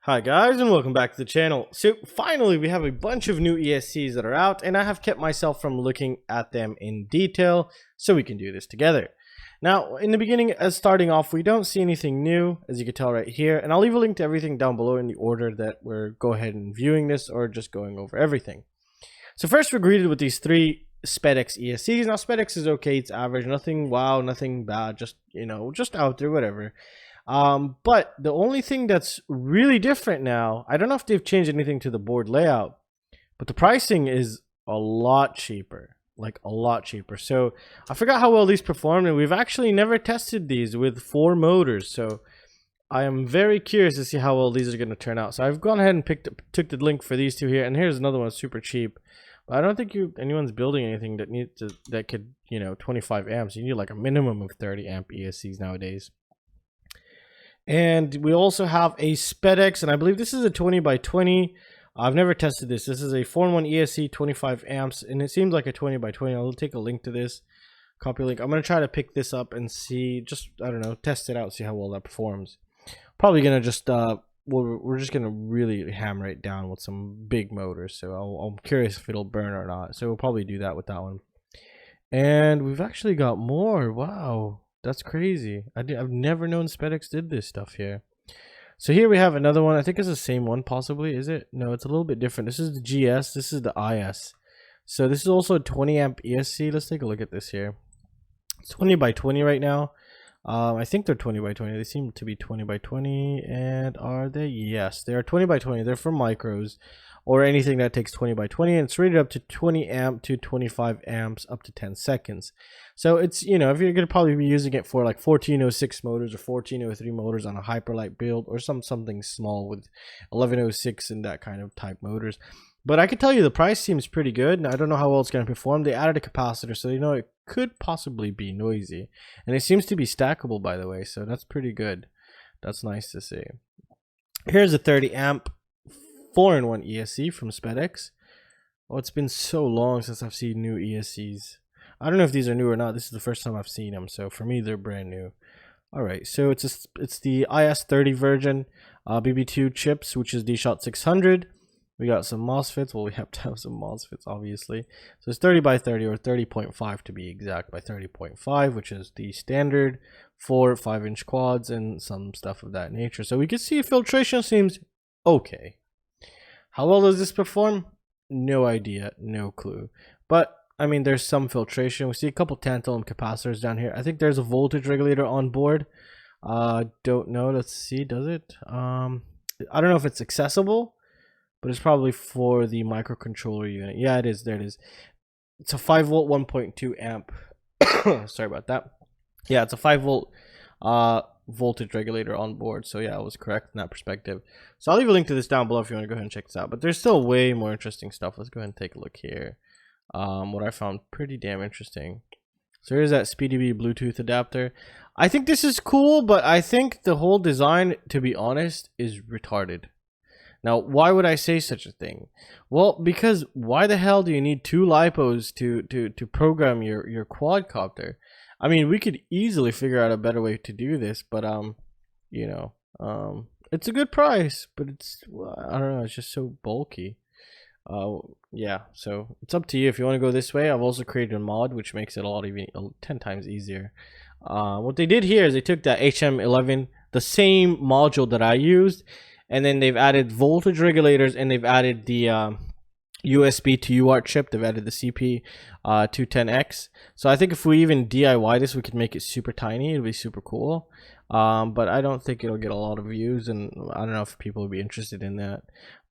Hi guys and welcome back to the channel. So finally we have a bunch of new ESCs that are out and I have kept myself from looking at them in detail so we can do this together. Now in the beginning, as starting off, we don't see anything new, as you can tell right here, and I'll leave a link to everything down below in the order that we're go ahead and viewing this or just going over everything. So first we're greeted with these three SpeedX ESCs. Now SpeedX is okay, it's average, nothing wow, nothing bad, just just out there, whatever. But the only thing that's really different now, I don't know if they've changed anything to the board layout, but the pricing is a lot cheaper, like a lot cheaper. So I forgot how well these performed, and we've actually never tested these with 4 motors. So I am very curious to see how well these are going to turn out. So I've gone ahead and took the link for these two here, and here's another one super cheap. But I don't think anyone's building anything that could 25 amps. You need like a minimum of 30 amp ESCs nowadays. And we also have a SpeedX, and I believe this is a 20 by 20. I've never tested this. This is a 4-in-1 ESC, 25 amps, and it seems like a 20 by 20. I'll take a link to this, copy link. I'm going to try to pick this up and see, just, I don't know, test it out, see how well that performs. Probably going to just, we're just going to really hammer it down with some big motors. So I'm curious if it'll burn or not. So we'll probably do that with that one. And we've actually got more. Wow. That's crazy. I've never known SpeedX did this stuff here. So here we have another one. I think it's the same one possibly. Is it? No, it's a little bit different. This is the GS. This is the IS. So this is also a 20 amp ESC. Let's take a look at this here. It's 20 by 20 right now. I think they're 20 by 20. They seem to be 20 by 20. And are they? Yes, they are 20 by 20. They're for micros or anything that takes 20 by 20, and it's rated up to 20 amp to 25 amps up to 10 seconds. So it's, if you're going to probably be using it for like 1406 motors or 1403 motors on a hyperlight build, or something small with 1106 and that kind of type motors. But I can tell you the price seems pretty good, and I don't know how well it's going to perform. They added a capacitor, so it could possibly be noisy. And it seems to be stackable, by the way, so that's pretty good. That's nice to see. Here's a 30 amp 4-in-1 ESC from SpeedX. Oh, it's been so long since I've seen new ESCs. I don't know if these are new or not. This is the first time I've seen them, so for me they're brand new. Alright, so it's the IS30 version, BB2 chips, which is D-Shot 600. We got some MOSFETs. Well, we have to have some MOSFETs, obviously. So it's 30 by 30, or 30.5 to be exact, by 30.5, which is the standard for 5-inch quads and some stuff of that nature. So we can see filtration seems okay. How well does this perform? No idea, no clue. But I mean, there's some filtration. We see a couple tantalum capacitors down here. I think there's a voltage regulator on board. Don't know. Let's see. Does it? I don't know if it's accessible, but it's probably for the microcontroller unit. Yeah, it is. There it is. It's a 5 volt 1.2 amp. Sorry about that. Yeah, it's a 5 volt voltage regulator on board. So yeah, I was correct in that perspective. So I'll leave a link to this down below if you want to go ahead and check this out. But there's still way more interesting stuff. Let's go ahead and take a look here. What I found pretty damn interesting. So here's that Speedy Bf4 Bluetooth adapter. I think this is cool, but I think the whole design, to be honest, is retarded. Now, why would I say such a thing? Well, because why the hell do you need 2 LiPos to program your quadcopter? I mean, we could easily figure out a better way to do this, but it's a good price, but I don't know, it's just so bulky. Yeah, so it's up to you if you want to go this way. I've also created a mod which makes it even 10 times easier. What they did here is they took that HM11, the same module that I used, and then they've added voltage regulators, and they've added the USB to UART chip. They've added the CP210X. So I think if we even DIY this, we could make it super tiny. It'll be super cool. But I don't think it'll get a lot of views, and I don't know if people will be interested in that.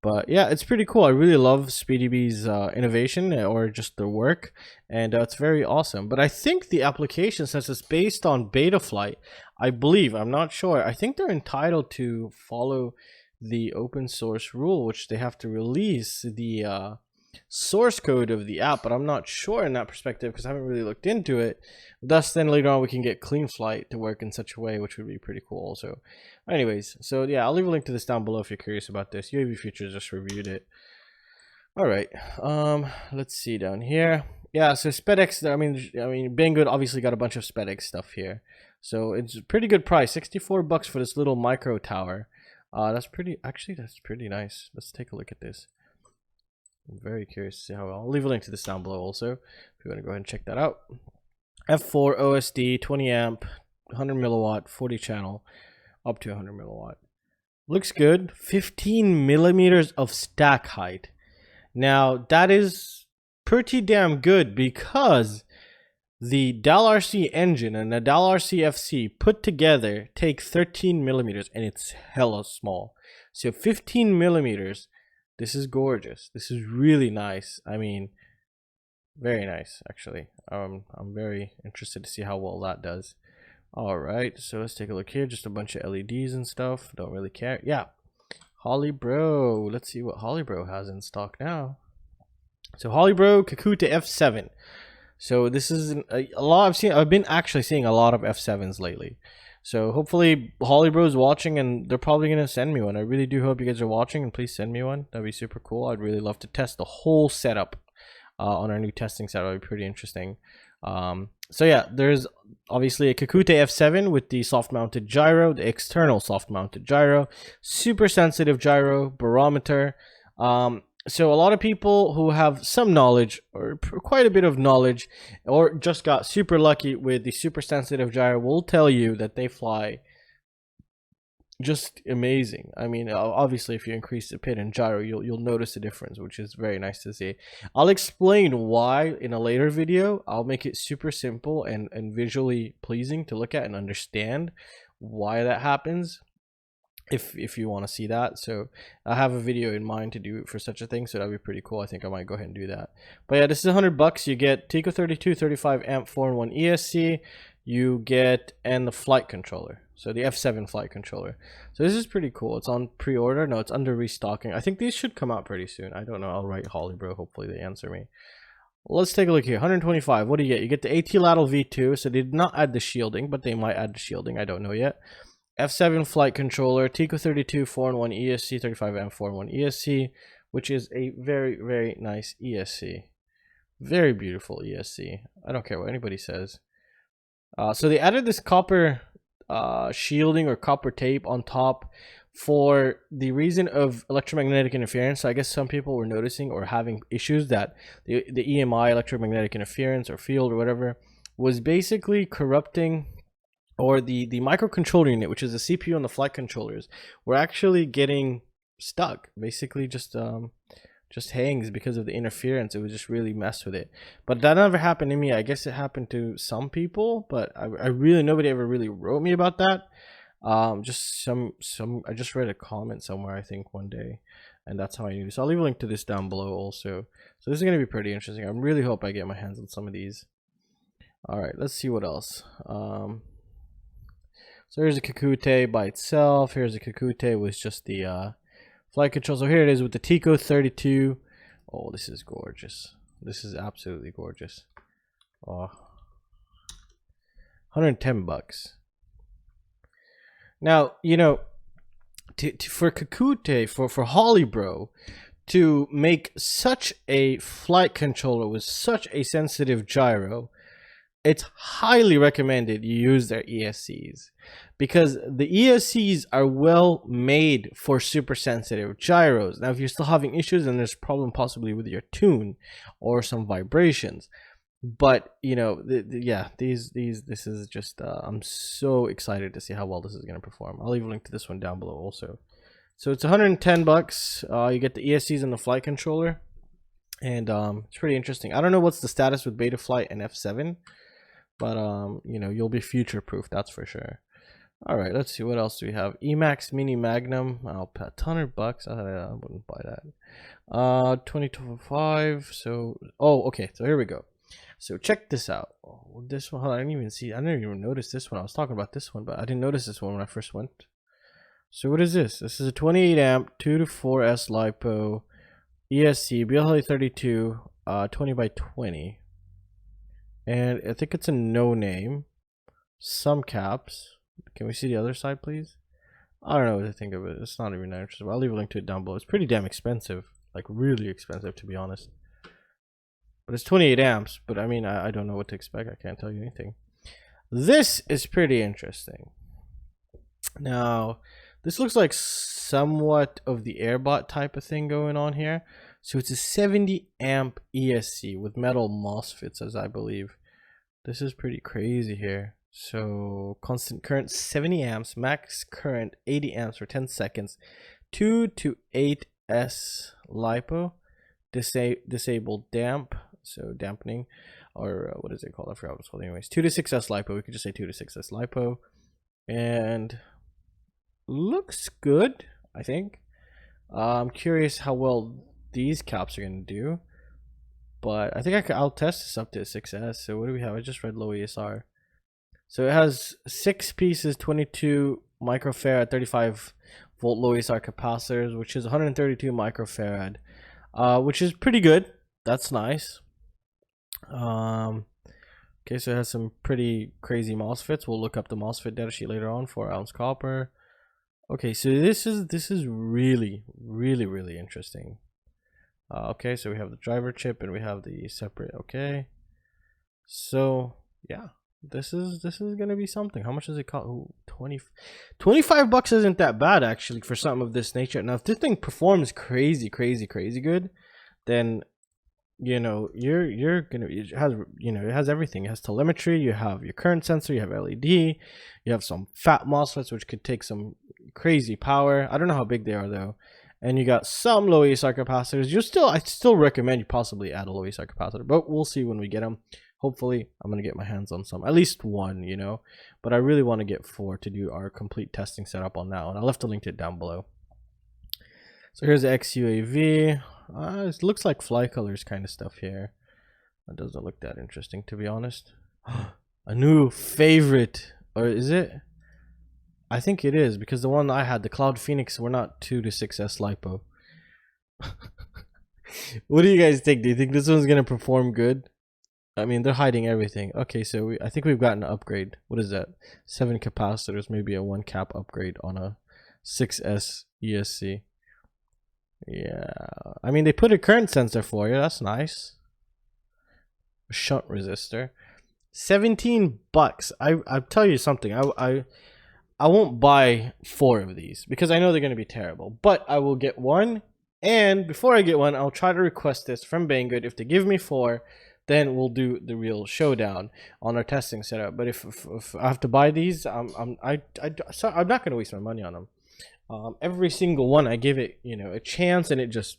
But yeah, it's pretty cool. I really love Speedy B's innovation, or just their work, and it's very awesome. But I think the application, since it's based on Betaflight, I believe, I'm not sure, I think they're entitled to follow the open source rule, which they have to release the source code of the app, but I'm not sure in that perspective because I haven't really looked into it. Thus, then later on we can get CleanFlight to work in such a way, which would be pretty cool also. Anyways, so yeah, I'll leave a link to this down below if you're curious about this. UAV Futures just reviewed it. All right, let's see down here. Yeah, so SpeedX, I mean Banggood obviously got a bunch of SpeedX stuff here. So it's a pretty good price, $64 for this little micro tower. That's pretty, actually that's pretty nice. Let's take a look at this. I'm very curious to see how. I'll leave a link to this down below also if you want to go ahead and check that out. F4 OSD, 20 amp, 100 milliwatt, 40 channel, up to 100 milliwatt. Looks good. 15 millimeters of stack height. Now that is pretty damn good, because the DAL-RC engine and the DAL-RC FC put together take 13 millimeters, and it's hella small. So 15 millimeters. This is gorgeous. This is really nice. I mean, very nice actually. I'm very interested to see how well that does. All right, so let's take a look here. Just a bunch of LEDs and stuff. Don't really care. Yeah, Holybro. Let's see what Holybro has in stock now. So Holybro Kakute F7. So this is a lot. I've been actually seeing a lot of F7s lately. So hopefully Holybro is watching, and they're probably gonna send me one. I really do hope you guys are watching, and please send me one. That'd be super cool. I'd really love to test the whole setup on our new testing setup. That'd be pretty interesting. So yeah, there's obviously a Kakute F7 with the soft mounted gyro, the external soft mounted gyro, super sensitive gyro, barometer. So a lot of people who have some knowledge, or quite a bit of knowledge, or just got super lucky with the super sensitive gyro will tell you that they fly just amazing. I mean, obviously if you increase the pin and gyro, you'll notice a difference, which is very nice to see. I'll explain why in a later video. I'll make it super simple and visually pleasing to look at and understand why that happens, if you want to see that. So I have a video in mind to do for such a thing, so that'd be pretty cool. I think I might go ahead and do that. But yeah, this is $100. You get Tico 32 35 amp 4-in-1 ESC, you get, and the flight controller, so the F7 flight controller. So this is pretty cool. It's on pre-order. No, it's under restocking. I think these should come out pretty soon. I don't know. I'll write Holybro, hopefully they answer me. Let's take a look here. 125. What do you get? You get the AT Lateral V2. So they did not add the shielding, but they might add the shielding. I don't know yet. F7 flight controller, Tico 32 4-in-1 ESC, 35 amp 4-in-1 ESC, which is a very, very nice ESC. Very beautiful ESC. I don't care what anybody says. So they added this copper shielding or copper tape on top for the reason of electromagnetic interference. So I guess some people were noticing or having issues that the EMI, electromagnetic interference or field or whatever, was basically corrupting, or the microcontroller unit, which is the CPU and the flight controllers, were actually getting stuck. Basically just hangs because of the interference. It was just really messed with it. But that never happened to me. I guess it happened to some people, but I really, nobody ever really wrote me about that. Just I just read a comment somewhere, I think one day, and that's how I knew. So I'll leave a link to this down below also. So this is going to be pretty interesting. I really hope I get my hands on some of these. All right, let's see what else. So here's a Kakute by itself. Here's a Kakute with just the flight control. So here it is with the Tico 32. Oh, this is gorgeous. This is absolutely gorgeous. Oh, $110. Now, you know, for Kakute, for Holybro, to make such a flight controller with such a sensitive gyro, it's highly recommended you use their ESCs, because the ESCs are well made for super sensitive gyros. Now, if you're still having issues, then there's a problem possibly with your tune or some vibrations. But you know, yeah, this is just I'm so excited to see how well this is going to perform. I'll leave a link to this one down below also. So it's $110. You get the ESCs and the flight controller, and it's pretty interesting. I don't know what's the status with Betaflight and F7, but you know, you'll be future proof, that's for sure. All right, let's see what else do we have. Emacs Mini Magnum. I'll pay $100. I wouldn't buy that. 2025. So okay, so here we go. So check this out. Oh, this one, I didn't even notice this one. I was talking about this one, but I didn't notice this one when I first went. So what is this? This is a 28 amp 2 to 4S LiPo ESC BL32 20 by 20. And I think it's a no name. Some caps. Can we see the other side, please? I don't know what to think of it. It's not even that interesting. I'll leave a link to it down below. It's pretty damn expensive. Like really expensive, to be honest. But it's 28 amps. But I mean, I don't know what to expect. I can't tell you anything. This is pretty interesting. Now, This looks like somewhat of the airbot type of thing going on here. So it's a 70 amp ESC with metal MOSFETs, as I believe. This is pretty crazy here. So constant current 70 amps, max current 80 amps for 10 seconds, 2 to 8S LiPo, disabled damp, so dampening, or what is it called? I forgot what it's called. Anyways, 2 to 6S LiPo. We could just say 2 to 6S LiPo, and looks good, I think. I'm curious how well these caps are gonna do, but I think I'll test this up to 6S. So what do we have? I just read low ESR. So it has 6 pieces, 22 microfarad, 35 volt low ESR capacitors, which is 132 microfarad, which is pretty good. That's nice. Okay, so it has some pretty crazy MOSFETs. We'll look up the MOSFET datasheet later on. 4 ounce copper. Okay, so this is really interesting. Okay, so we have the driver chip and we have the separate. Okay, so yeah, this is gonna be something. How much does it cost? Ooh, 25 bucks isn't that bad actually for something of this nature. Now if this thing performs crazy good, then you know you're gonna, it has, you know, it has everything. It has telemetry, you have your current sensor, you have LED, you have some fat MOSFETs which could take some crazy power. I don't know how big they are though. And you got some low ESR capacitors. I still recommend you possibly add a low ESR capacitor, but we'll see when we get them. Hopefully I'm gonna get my hands on some, at least one, you know, but I really want to get 4 to do our complete testing setup on that one. I left a link to it down below. So here's the XUAV. It looks like fly colors kind of stuff here. That doesn't look that interesting, to be honest. A new favorite, or is it? I think it is, because the one I had, the Cloud Phoenix, were not 2 to 6S LiPo. What do you guys think? Do you think this one's gonna perform good? I mean, they're hiding everything. Okay, so I think we've gotten an upgrade. What is that? 7 capacitors, maybe a 1 cap upgrade on a 6S ESC. Yeah, I mean, they put a current sensor for you. That's nice. A shunt resistor. 17 bucks. I'll tell you something. I won't buy 4 of these because I know they're going to be terrible, but I will get one. And before I get one, I'll try to request this from Banggood. If they give me 4, then we'll do the real showdown on our testing setup. But if I have to buy these, I'm not going to waste my money on them. Every single one I give it, you know, a chance, and it just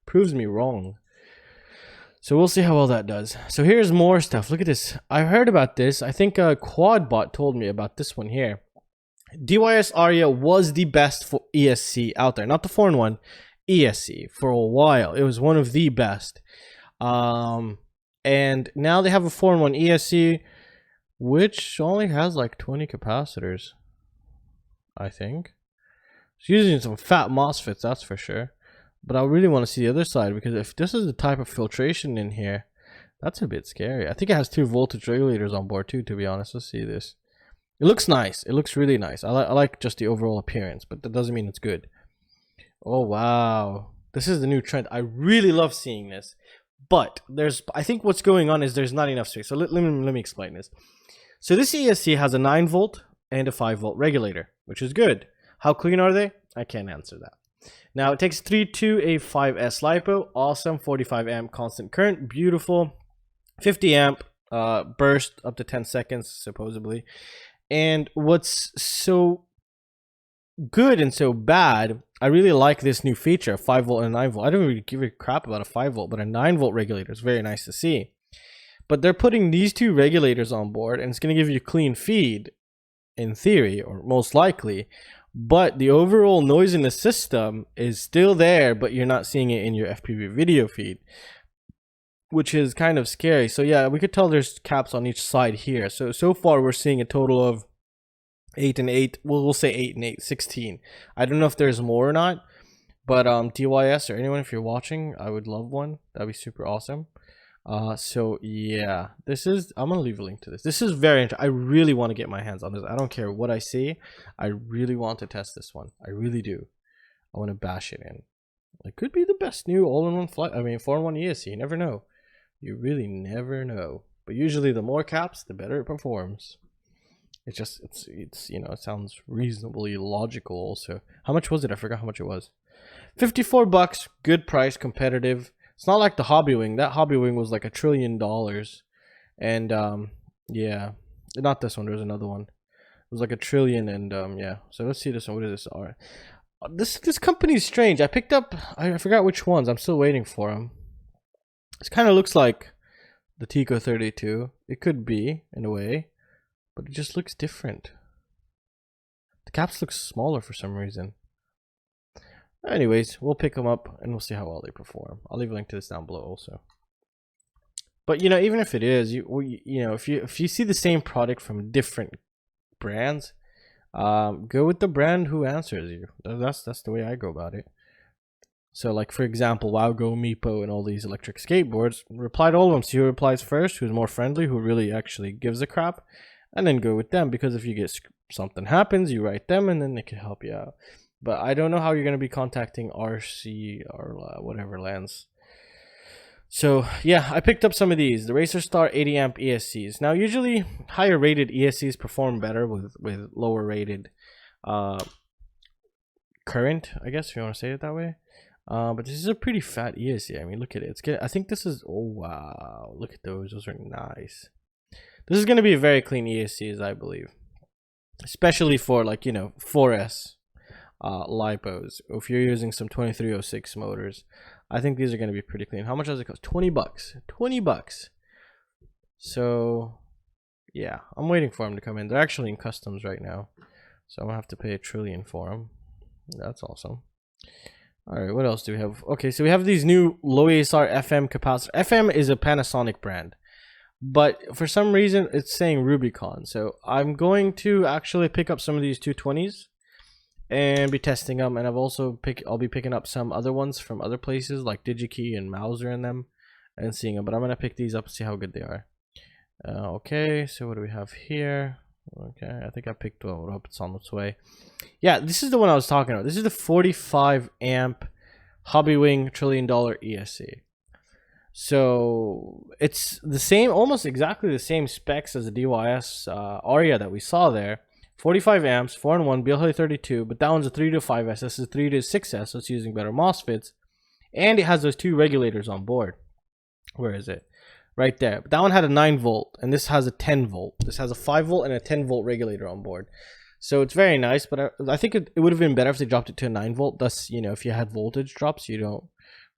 proves me wrong. So we'll see how well that does. So here's more stuff. Look at this. I heard about this. I think Quadbot told me about this one here. DYS Aria was the best for ESC out there, not the foreign one, ESC for a while. It was one of the best. And now they have a foreign one, ESC, which only has like 20 capacitors, I think. It's using some fat MOSFETs, that's for sure. But I really want to see the other side, because if this is the type of filtration in here, that's a bit scary. I think it has 2 voltage regulators on board too, to be honest. Let's see this. It looks nice. It looks really nice. I like just the overall appearance, but that doesn't mean it's good. Oh wow, this is the new trend. I really love seeing this, but I think what's going on is there's not enough space. So let me explain this. So this ESC has a 9 volt and a 5 volt regulator, which is good. How clean are they? I can't answer that. Now it takes 3 to a 5S LiPo. Awesome. 45 amp constant current. Beautiful. 50 amp burst up to 10 seconds supposedly. And what's so good and so bad, I really like this new feature, 5 volt and 9 volt. I don't really give a crap about a 5 volt, but a 9 volt regulator is very nice to see. But they're putting these 2 regulators on board, and it's going to give you clean feed in theory, or most likely. But the overall noise in the system is still there, but you're not seeing it in your FPV video feed, which is kind of scary. So yeah, we could tell there's caps on each side here. So far we're seeing a total of 8 and 8. We'll say 8 and 8, 16. I don't know if there's more or not, but DYS or anyone, if you're watching, I would love one. That'd be super awesome. So yeah, I'm gonna leave a link to this. This is very interesting. I really want to get my hands on this. I don't care what I see. I really want to test this one. I really do. I want to bash it in. It could be the best new all-in-one flight. I mean, 4-in-1 ESC. You never know. You really never know. But usually the more caps, the better it performs. It's you know, it sounds reasonably logical also. How much was it? I forgot how much it was. 54 bucks, good price, competitive. It's not like the Hobby Wing. That Hobby Wing was like $1 trillion. And yeah, not this one, there's another one. It was like $1 trillion. And yeah, so let's see this one. What is this? All right, this company is strange. I picked up, I forgot which ones. I'm still waiting for them. This kind of looks like the Tico 32. It could be in a way, but it just looks different. The caps look smaller for some reason. Anyways, we'll pick them up and we'll see how well they perform. I'll leave a link to this down below also. But you know, even if it is, you know, if you see the same product from different brands, go with the brand who answers you. That's the way I go about it. So like, for example, WowGo, Meepo, and all these electric skateboards, reply to all of them. See who replies first, who's more friendly, who really actually gives a crap, and then go with them. Because if you get something happens, you write them and then they can help you out. But I don't know how you're going to be contacting RC or whatever Lens. So yeah, I picked up some of these, the Racer Star 80 amp ESCs. Now usually higher rated ESCs perform better with lower rated current, I guess, if you want to say it that way. But this is a pretty fat ESC. I mean, look at it. I think this is, oh wow, look at those. Those are nice. This is going to be a very clean ESC, I believe, especially for, like, you know, 4S lipos. If you're using some 2306 motors, I think these are going to be pretty clean. How much does it cost? 20 bucks. 20 bucks. So yeah, I'm waiting for them to come in. They're actually in customs right now, so I'm gonna have to pay $1 trillion for them. That's awesome. All right, what else do we have? Okay, so we have these new low ASR FM capacitor. FM is a Panasonic brand, but for some reason it's saying Rubicon. So I'm going to actually pick up some of these 220s and be testing them. And I'll be picking up some other ones from other places like DigiKey and Mauser and them and seeing them. But I'm gonna pick these up and see how good they are. Okay, so what do we have here? Okay, I think I picked one up. It's on its way. Yeah, this is the one I was talking about. This is the 45 amp Hobby Wing $1 Trillion Esc. So it's the same, almost exactly the same specs as the DYS Aria that we saw there. 45 amps, 4-in-1, BL32, but that one's a 3 to 5S. This is 3 to 6S, so it's using better MOSFETs. And it has those 2 regulators on board. Where is it? Right there. But that one had a 9 volt, and this has a 10 volt. This has a 5 volt and a 10 volt regulator on board. So it's very nice, but I think it would have been better if they dropped it to a 9 volt. Thus, you know, if you had voltage drops, you don't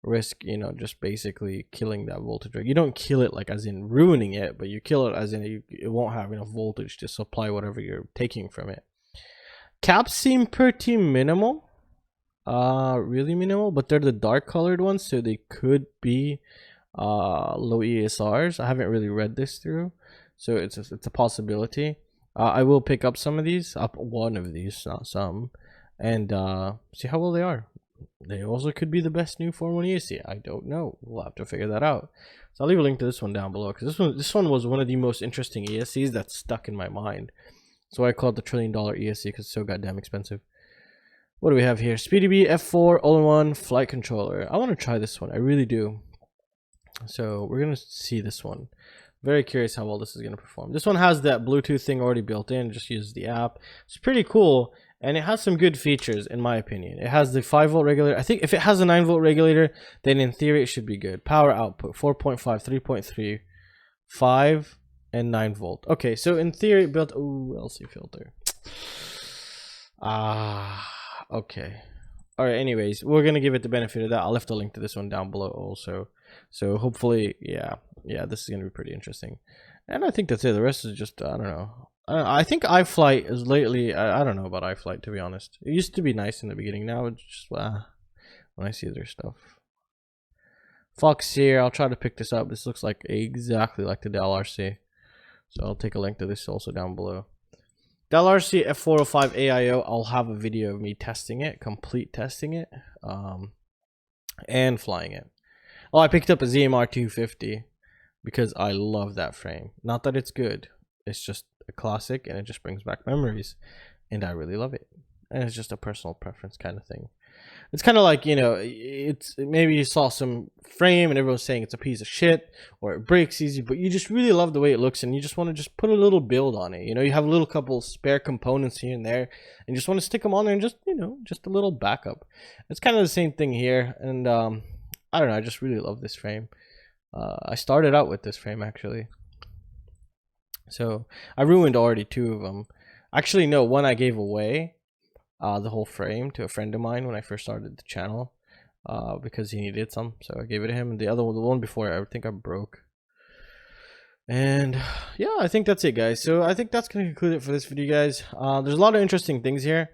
risk, you know, just basically killing that voltage. You don't kill it like as in ruining it, but you kill it as in it won't have enough voltage to supply whatever you're taking from it. Caps seem pretty minimal, really minimal, but they're the dark colored ones, so they could be low ESRs. I haven't really read this through, so it's a possibility. I will pick up some of these, up one of these, not some, and see how well they are. They also could be the best new 4-in-1 ESC. I don't know. We'll have to figure that out. So I'll leave a link to this one down below, because this one was one of the most interesting ESCs that stuck in my mind. So I call it the $1 Trillion Esc because it's so goddamn expensive. What do we have here? Speedy Bf4 all-in-one flight controller. I want to try this one. I really do. So we're gonna see this one. Very curious how well this is gonna perform. This one has that Bluetooth thing already built in. Just use the app. It's pretty cool, and it has some good features in my opinion. It has the 5 volt regulator. I think if it has a 9 volt regulator, then in theory it should be good. Power output 4.5, 3.3, 5, and 9 volt. Okay, so in theory built. Ooh, LC filter. Okay. All right. Anyways, we're gonna give it the benefit of that. I'll left a link to this one down below also. So hopefully, yeah, this is gonna be pretty interesting. And I think that's it. The rest is just, I don't know. I think iFlight is lately. I don't know about iFlight, to be honest. It used to be nice in the beginning. Now it's just when I see their stuff. Fox here. I'll try to pick this up. This looks like exactly like the Dell RC. So I'll take a link to this also down below. Dell RC F405 AIO. I'll have a video of me testing it, complete testing it, and flying it. Oh, I picked up a ZMR 250 because I love that frame. Not that it's good. It's just a classic, and it just brings back memories, and I really love it. And it's just a personal preference kind of thing. it's kind of like, you know, it's maybe you saw some frame and everyone's saying it's a piece of shit or it breaks easy, but you just really love the way it looks and you just want to just put a little build on it. You know, you have a little couple spare components here and there and you just want to stick them on there and just, you know, just a little backup. It's kind of the same thing here. And I don't know, I just really love this frame. I started out with this frame actually. So I ruined already 2 of them. Actually, no, one I gave away. The whole frame to a friend of mine when I first started the channel, because he needed some, so I gave it to him. And the other one, the one before, I think I broke. And yeah, I think that's it, guys. So I think that's gonna conclude it for this video, guys. There's a lot of interesting things here,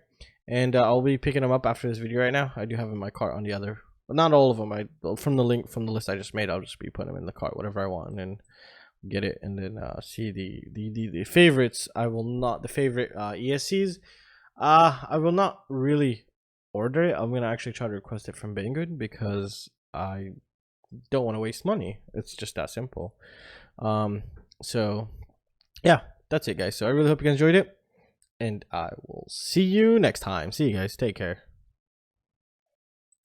and I'll be picking them up after this video. Right now, I do have in my cart on the other, but not all of them. From the list I just made, I'll just be putting them in the cart, whatever I want, and then get it, and then see the favorites. I will not, the favorite ESCs. I will not really order it. I'm gonna actually try to request it from Banggood because I don't want to waste money. It's just that simple. So yeah, that's it, guys. So I really hope you guys enjoyed it, and I will see you next time. See you guys. Take care.